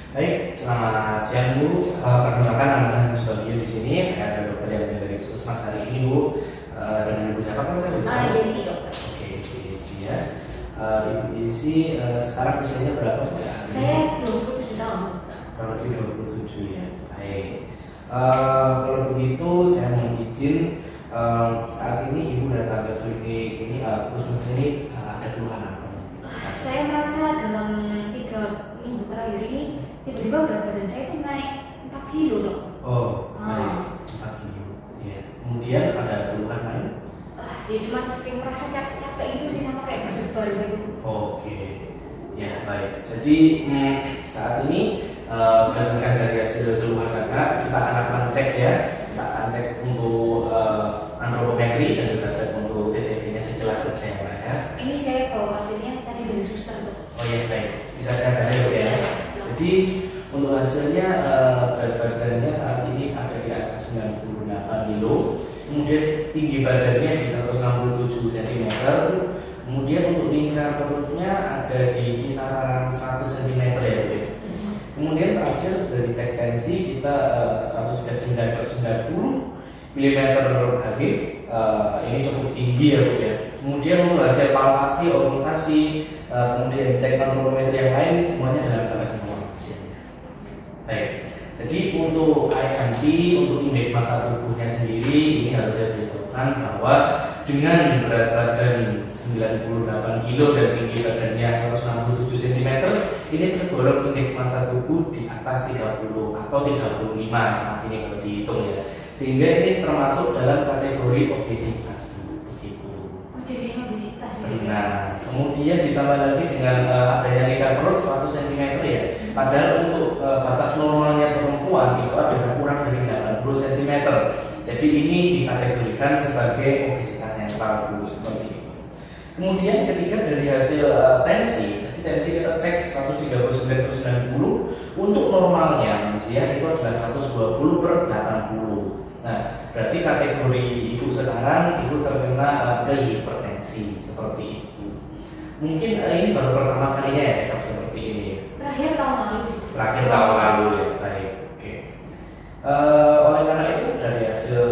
Baik, selamat siang Bu. Perkenalkan nama saya Musbagio di sini. Saya ada dokter yang dari Puskesmas hari ini Bu. Dengan Ibu siapa kalau saya Bu? Desi dokter. Oke, Ibu Desi ya. Ibu Desi sekarang usianya berapa Bu saat ini? Saya 27 tahun. Kurang lebih 27 ya. Baik. Kalau begitu saya mohon izin saat ini Ibu datang ke klinik ini Puskesmas ini ada keluhan apa? Saya merasa dalam 3 minggu terakhir ini tiba-tiba berat badan saya itu naik 4 kilo dok. Oh, baik. 4 kilo. Ya. Kemudian ada keluhan lain? Ya cuma sering merasa capek itu sih sama kayak berdebar gitu. Oke, ya baik. Jadi saat ini berdasarkan dari hasil keluhan kakak, kita akan cek ya. Kita akan cek untuk antropometri dan juga cek untuk TTV-nya sejelas saja ya Pak ya. Ini saya bawa hasilnya tadi dari suster dok. Oh iya baik, bisa saya tanya dulu ya. Jadi untuk hasilnya berat badannya saat ini ada di angka 98 kilo. Kemudian tinggi badannya di 167 cm. Kemudian untuk lingkar perutnya ada di kisaran 100 cm ya Bu. Kemudian terakhir dari cek tensi kita 109/90 mm Hg. Ini cukup tinggi ya Bu ya. Kemudian untuk hasil palpasi, okultasi, kemudian cek antropometri yang lain semuanya dalam batas normal hasilnya. Baik. Jadi untuk IMT, untuk indeks massa tubuhnya sendiri ini harus saya beritahukan bahwa dengan berat badan 98 kg dan tinggi badannya 167 cm ini tergolong indeks massa tubuh di atas 30 atau 35 saat ini kalau dihitung ya. Sehingga ini termasuk dalam kategori obesitas begitu. Jadi obesitas. Nah, kemudian ditambah lagi dengan adanya lingkar perut 100 cm ya. Padahal untuk batas normalnya perempuan itu adalah kurang dari 80 cm. Jadi ini dikategorikan sebagai obesitas sentral seperti itu. Kemudian ketika dari hasil tensi, tadi tensi kita cek 139/90, untuk normalnya manusia itu adalah 120/80. Nah, berarti kategori ibu sekarang itu terkena prehipertensi seperti itu. Mungkin ini baru pertama kalinya ya cekap seperti ini. Terakhir tahun lalu. Terakhir tahun lalu ya, baik. Oke. Oleh karena itu dari hasil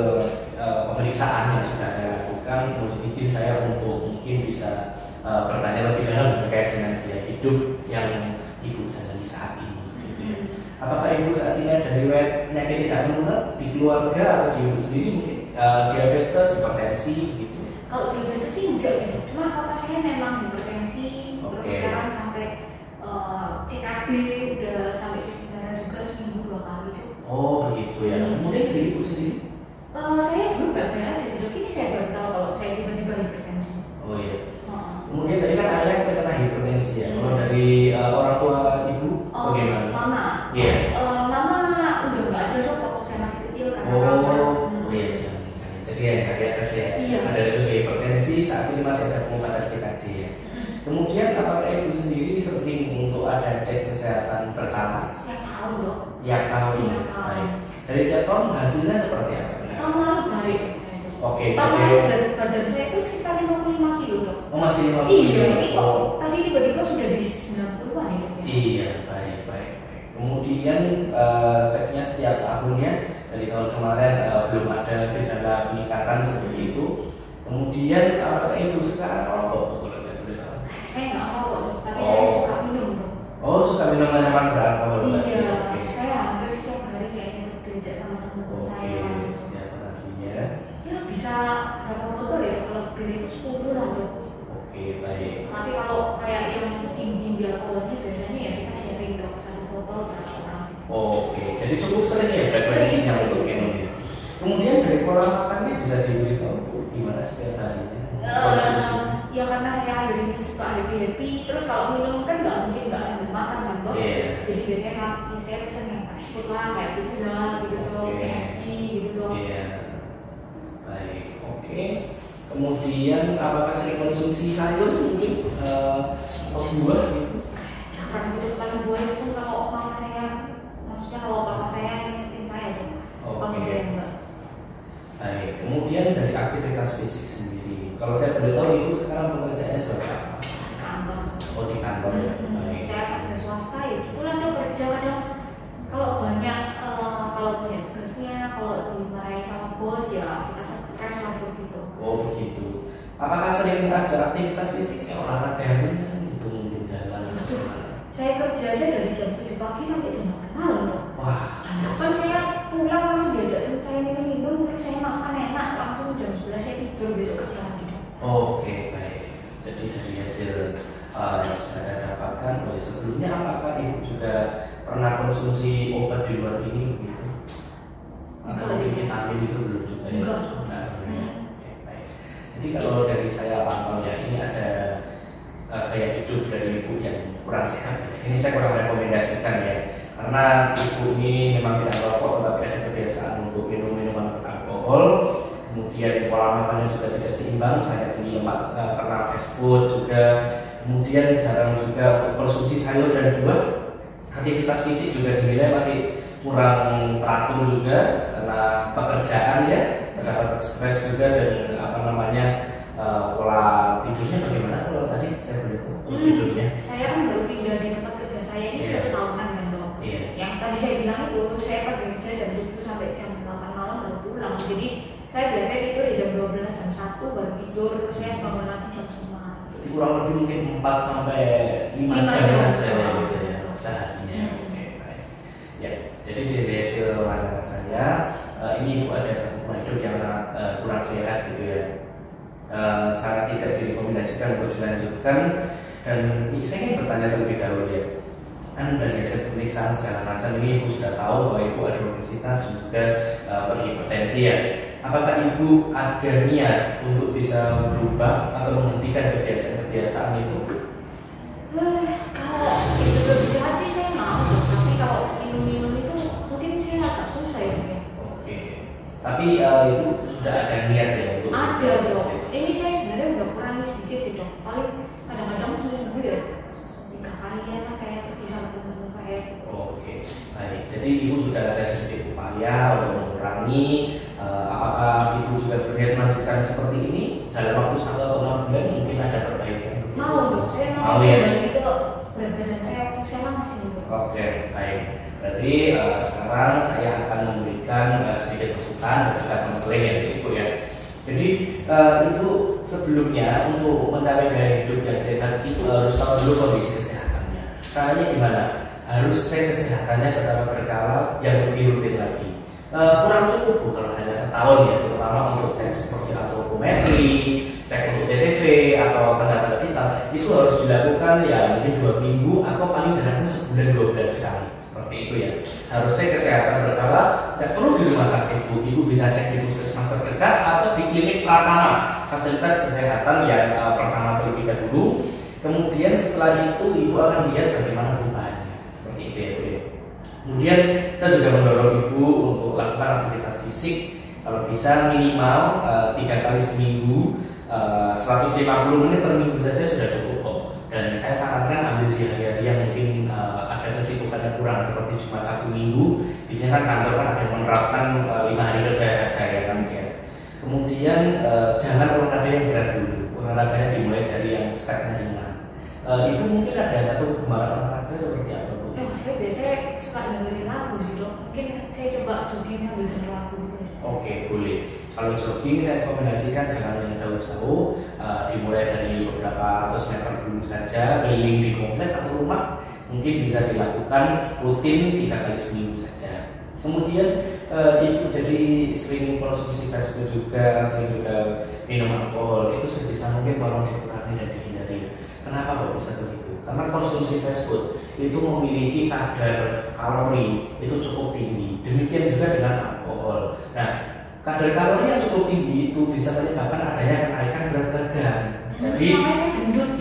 pemeriksaan yang sudah saya lakukan, mohon izin saya untuk mungkin bisa bertanya lebih dalam terkait dengan gaya hidup yang ibu jalani saat ini. Gitu ya. Apakah ibu saat ini ada riwayat penyakit tidak menular di keluarga atau di ibu sendiri mungkin diabetes, hipertensi gitu? Kalau diabetes sih enggak sih, cuma papa saya memang hipertensi, terus sekarang sampai CKD udah sampai cuci darah juga seminggu 2 kali tuh. Oh begitu ya. Kemudian dari ibu sendiri? Saya dulu baik-baik aja sih, ini saya baru tahu kalau saya tiba-tiba hipertensi. Oh iya. Kemudian tadi kan ayah terkena hipertensi ya. Kalau dari orang tua ibu bagaimana? Mama. Iya. Mama udah nggak ada dok waktu saya masih kecil karena kanker. Oh iya sudah. Jadi ya biasa sih ya. Iya. Ada resiko hipertensi saat ini masih ada pengobatan CKD ya. Kemudian apakah ibu sendiri sering untuk ada cek kesehatan berkala? Setiap tahun dok. Tiap tahun. Baik. Dari tiap tahun hasilnya seperti apa? Tahun lalu baik. Oke. Tahun Jadi lalu berat badan saya itu sekitar 55 kilo dok. Oh masih 55 Iya. kilo. Ini kok tadi tiba-tiba sudah di 90-an ya? Iya, baik. Kemudian ceknya setiap tahunnya dari tahun kemarin belum ada gejala peningkatan seperti itu. Kemudian apakah ibu sekarang merokok? Kalau saya boleh tahu. Saya nggak merokok, tapi saya suka minum dok. Oh, suka minum minuman beralkohol? Iya, Oke. saya hampir setiap hari kayaknya belajar sama teman-teman saya. Setiap hari ya. Ya bisa berapa botol ya? Kalau lebih itu 10 lah dok. Oke, baik. Tapi kalau kayak yang tinggi alkoholnya biasanya ya kita sharing dok, 1 botol berapa orang. Oke, jadi cukup sering ya frekuensinya untuk minum ya. Kemudian dari pola makannya bisa diberitahu Bu, gimana setiap harinya? Ya karena saya hari ini suka happy, terus kalau minum kan nggak mungkin nggak sambil makan kan dok. Jadi biasanya saya pesen yang fast food lah, kayak pizza gitu dok, KFC gitu dok. Iya. Baik, oke. Kemudian apakah sering konsumsi sayur mungkin atau buah gitu? Jangan gitu kan buah itu kalau mama saya, maksudnya kalau bapak saya ingetin saya dong. Oke. Baik, kemudian dari aktivitas fisik sendiri. Kalau saya boleh tahu ibu sekarang pekerjaannya seperti apa? Di kantor. Oh di kantor ya. Baik. Saya kerja swasta ya, gitulah dok kerja kadang ada aktivitas fisik ya olahraga yang penting itu mungkin jalan. Saya kerja aja dari jam 7 pagi sampai jam 8 malam loh. Wah. Kan saya pulang langsung diajakin saya minum, terus saya makan enak, langsung jam 11 saya tidur, besok kerja lagi dong. Oke, baik. Jadi dari hasil yang sudah saya dapatkan, sebelumnya apakah ibu juga pernah konsumsi obat di luar ini begitu? Atau vitamin itu belum juga ya? Enggak. Oke, baik. Jadi kalau dari saya pantau ya, ini ada gaya hidup dari ibu yang kurang sehat. Ini saya kurang rekomendasikan ya, karena ibu ini memang tidak merokok, tetapi ada kebiasaan untuk minum minuman beralkohol. Kemudian pola makannya juga tidak seimbang, hanya tinggi lemak karena fast food juga. Kemudian jarang juga untuk konsumsi sayur dan buah. Aktivitas fisik juga dinilai masih kurang teratur juga karena pekerjaan ya, terdapat stres juga, dan pola tidurnya bagaimana kalau tadi saya boleh tahu tidurnya? Saya kan baru pindah di tempat kerja saya ini 1 tahunan kan dong. Yang tadi saya bilang itu saya pergi kerja jam 7 sampai jam 8 malam baru pulang. Jadi saya biasanya tidur di jam 12 jam 1 baru tidur, terus saya bangun lagi jam 9. Jadi kurang lebih mungkin 4 sampai 5 jam saja ya gitu ya seharinya. Oke, baik. Ya, jadi dari hasil wawancara saya ini ibu ada satu pola hidup yang kurang sehat gitu ya. Sangat tidak direkomendasikan untuk dilanjutkan, dan saya ingin bertanya terlebih dahulu ya, kan dari hasil pemeriksaan segala macam ini ibu sudah tahu bahwa ibu ada obesitas dan juga berhipertensi ya. Apakah ibu ada niat untuk bisa berubah atau menghentikan kebiasaan-kebiasaan itu? Kalau itu berbicara sih saya mau, tapi kalau minum-minum itu mungkin saya agak susah ya. Oke. Tapi itu sudah ada niat ya untuk? Ada dong. Ini saya sebenarnya udah kurangi sedikit sih dok. Paling kadang-kadang seminggu ya 3 kali ya saya pergi sama teman saya. Oke, baik. Jadi ibu sudah ada sedikit upaya untuk mengurangi. Apakah ibu juga berniat melanjutkan seperti ini dalam waktu 1 atau 6 bulan mungkin ada perbaikan? Mau dong, saya mau ya. Itu berat badan saya masih dulu. Oke, baik. Berarti sekarang saya akan memberikan sedikit masukan dan juga konseling ya ibu ya. Jadi itu sebelumnya untuk mencapai gaya hidup yang sehat itu harus tahu dulu kondisi kesehatannya. Caranya gimana? Harus cek kesehatannya secara berkala yang lebih rutin lagi. Kurang cukup bu kalau hanya setahun ya, terutama untuk cek seperti alkoholmetri, cek untuk TTV atau tanda-tanda vital, itu harus dilakukan ya mungkin 2 minggu atau paling jarang sebulan 2 bulan sekali. Seperti itu ya. Harus cek kesehatan berkala. Tidak perlu di rumah sakit bu, ibu bisa cek di puskesmas terdekat atau di klinik Pratama, fasilitas kesehatan yang pertama terlebih dahulu. Kemudian setelah itu ibu akan lihat bagaimana perubahannya. Seperti itu ya bu ya. Kemudian saya juga mendorong ibu untuk lakukan aktivitas fisik, kalau bisa minimal 3 kali seminggu, 150 menit per minggu saja sudah cukup kok. Dan saya sarankan ambil di hari-hari yang mungkin ada kesibukannya kurang, seperti Jumat, Sabtu, Minggu. Biasanya kan kantor kan ada yang menerapkan 5 hari kerja saja ya kan ya. Kemudian jangan olahraga yang berat dulu, olahraganya dimulai dari yang stepnya ringan. Itu mungkin ada satu kegemaran olahraga seperti apa bu? Saya biasanya suka dengerin lagu sih dok. Mungkin saya coba jogging sambil denger lagu gitu. Oke, boleh. Kalau jogging saya rekomendasikan jangan yang jauh-jauh, dimulai dari beberapa ratus meter dulu saja, keliling di kompleks atau rumah. Mungkin bisa dilakukan rutin 3 kali seminggu saja. Kemudian itu jadi sering konsumsi fast food juga, sering juga minum alkohol, itu sebisa mungkin tolong dikurangi dan dihindari. Kenapa kok bisa begitu? Karena konsumsi fast food itu memiliki kadar kalori itu cukup tinggi. Demikian juga dengan alkohol. Nah, kadar kalori yang cukup tinggi itu bisa menyebabkan adanya kenaikan berat badan. Jadi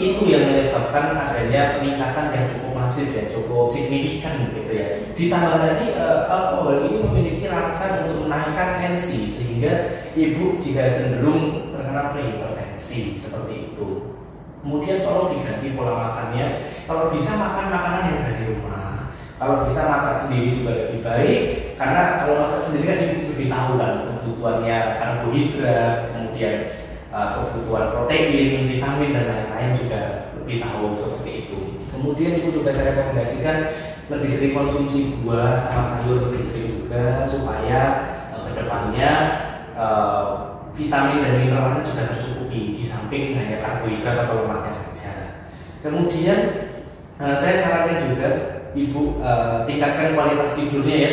itu yang menyebabkan adanya peningkatan yang cukup masif ya, cukup signifikan gitu ya. Ditambah lagi alkohol ini memiliki rangsang untuk menaikkan tensi, sehingga ibu jika cenderung terkena prehipertensi seperti itu. Kemudian tolong diganti pola makannya. Kalau bisa makan makanan yang dari rumah. Kalau bisa masak sendiri juga lebih baik, karena kalau masak sendiri kan ibu lebih tahu kan kebutuhannya karbohidrat, kemudian kebutuhan protein, vitamin dan lain-lain juga lebih tahu seperti itu. Kemudian ibu juga saya rekomendasikan lebih sering konsumsi buah sama sayur lebih sering juga, supaya kedepannya vitamin dan mineralnya sudah tercukupi, di samping hanya karbohidrat atau lemaknya saja. Kemudian saya sarankan juga ibu tingkatkan kualitas tidurnya ya,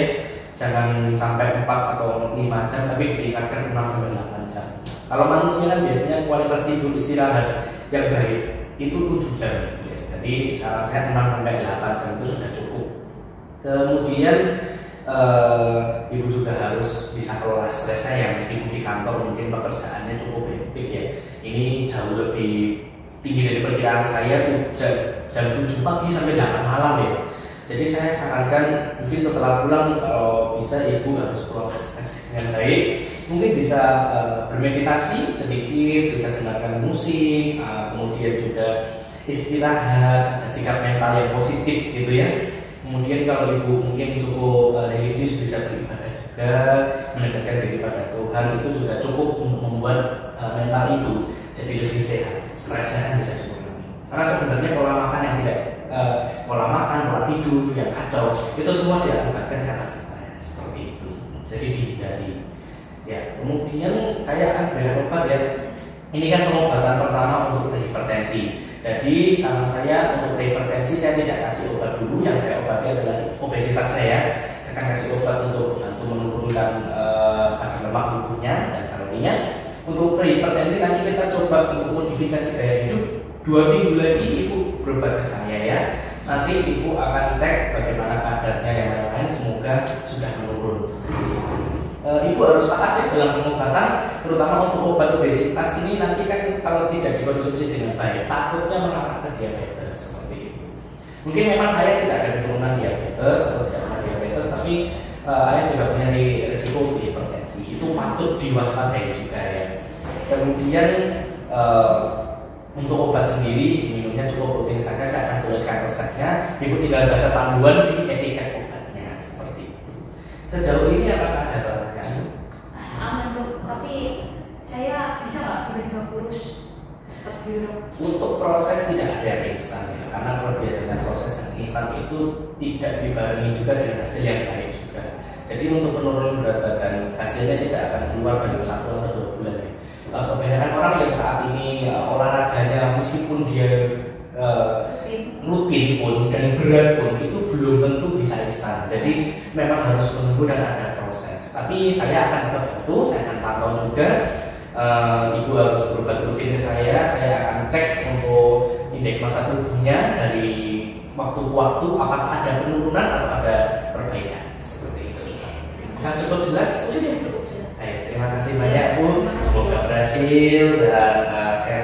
jangan sampai 4 atau 5 jam, tapi ditingkatkan 6 sampai 8 jam. Kalau manusia kan biasanya kualitas tidur istirahat yang baik itu 7 jam ya. Jadi sarannya 6 sampai 8 jam itu sudah cukup. Kemudian ibu juga harus bisa kelola stresnya ya, meskipun di kantor mungkin pekerjaannya cukup hektik ya. Ini jauh lebih tinggi dari perkiraan saya tuh jam 7 pagi sampai 8 malam ya. Jadi saya sarankan mungkin setelah pulang kalau bisa ibu harus kelola stres dengan baik. Mungkin bisa bermeditasi sedikit, bisa dengarkan musik, kemudian juga istirahat, sikap mental yang positif gitu ya. Kemudian kalau ibu mungkin cukup religius, bisa beribadah juga, mendekatkan diri pada Tuhan, itu juga cukup untuk membuat mental ibu jadi lebih sehat, stresnya bisa dikurangi. Karena sebenarnya pola makan yang tidak, pola makan, pola tidur yang kacau, itu semua diakibatkan karena stres seperti itu. Jadi dihindari. Ya, kemudian saya akan berikan obat ya. Ini kan pengobatan pertama untuk hipertensi. Jadi saran saya untuk hipertensi saya tidak kasih obat dulu, yang saya obati adalah obesitas saya. Saya akan kasih obat untuk bantu menurunkan kadar lemak tubuhnya dan kalorinya. Untuk hipertensi nanti kita coba untuk modifikasi gaya hidup. 2 minggu lagi ibu berobat ke saya ya. Nanti ibu akan cek bagaimana kadarnya yang lain-lain, semoga sudah menurun seperti itu. Ibu harus taat ya dalam pengobatan, terutama untuk obat obesitas ini nanti kan kalau tidak dikonsumsi dengan baik, takutnya mengarah ke diabetes seperti itu. Mungkin memang ayah tidak ada keturunan diabetes atau tidak pernah diabetes, tapi ayah juga punya risiko untuk hipertensi. Itu patut diwaspadai juga ya. Kemudian untuk obat sendiri diminumnya cukup rutin saja, saya akan tuliskan resepnya. Ibu tinggal baca panduan di etiket obatnya seperti itu. Sejauh ini apakah ada pertanyaan? Aman dok, tapi saya bisa nggak tiba-tiba kurus? Untuk proses tidak ada yang instan ya, karena kalau biasanya proses yang instan itu tidak dibarengi juga dengan hasil yang baik juga. Jadi untuk penurunan berat badan hasilnya tidak akan keluar dalam 1 atau 2 bulan ya. Kebanyakan orang yang saat ini olahraganya meskipun dia rutin pun dan berat pun itu belum tentu bisa instan. Jadi memang harus menunggu dan ada proses. Tapi saya akan tetap bantu, saya akan pantau juga. Ibu harus berobat rutin ke saya akan cek untuk indeks massa tubuhnya dari waktu ke waktu apakah ada penurunan atau ada perbaikan seperti itu. Nah, cukup jelas? Sudah cukup jelas. Baik, terima kasih banyak Bu. Semoga berhasil dan sehat